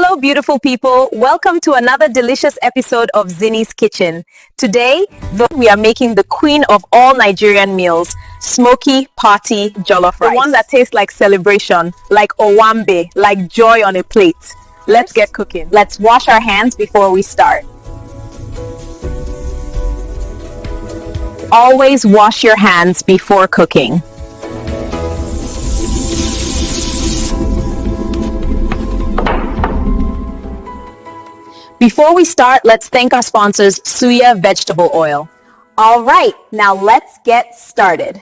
Hello, beautiful people. Welcome to another delicious episode of Zinny's Kitchen. Today, we are making the queen of all Nigerian meals, smoky party jollof rice. The one that tastes like celebration, like owambe, like joy on a plate. Let's get cooking. Let's wash our hands before we start. Always wash your hands before cooking. Before we start, let's thank our sponsors, Suya Vegetable Oil. All right, now let's get started.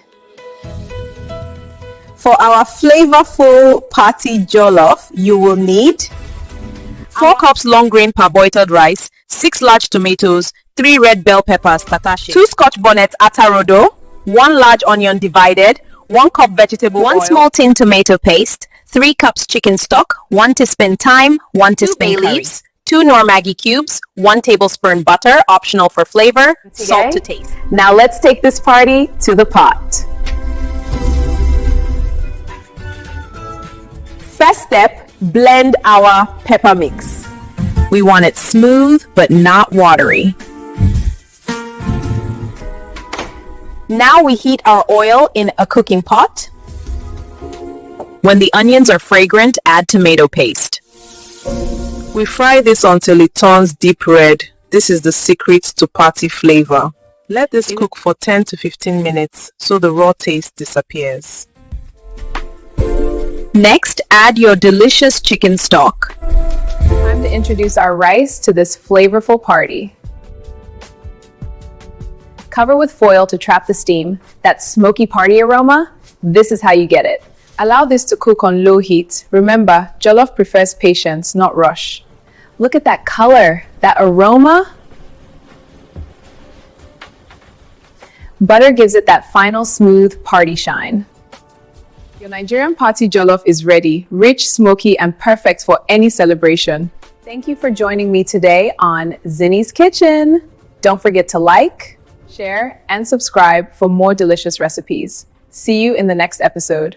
For our flavorful party jollof, you will need 4 cups long grain parboiled rice, 6 large tomatoes, 3 red bell peppers, tatashe, 2 scotch bonnet atarodo, 1 large onion divided, 1 cup vegetable oil, 1 small tin tomato paste, 3 cups chicken stock, 1 teaspoon thyme, 1 teaspoon bay leaves, 2 Nor Maggi cubes, 1 tablespoon butter, optional for flavor, salt to taste. Now let's take this party to the pot. First step, blend our pepper mix. We want it smooth but not watery. Now we heat our oil in a cooking pot. When the onions are fragrant, add tomato paste. We fry this until it turns deep red. This is the secret to party flavor. Let this cook for 10 to 15 minutes so the raw taste disappears. Next, add your delicious chicken stock. Time to introduce our rice to this flavorful party. Cover with foil to trap the steam. That smoky party aroma, this is how you get it. Allow this to cook on low heat. Remember, jollof prefers patience, not rush. Look at that color, that aroma. Butter gives it that final smooth party shine. Your Nigerian party jollof is ready, rich, smoky, and perfect for any celebration. Thank you for joining me today on Zinny's Kitchen. Don't forget to like, share, and subscribe for more delicious recipes. See you in the next episode.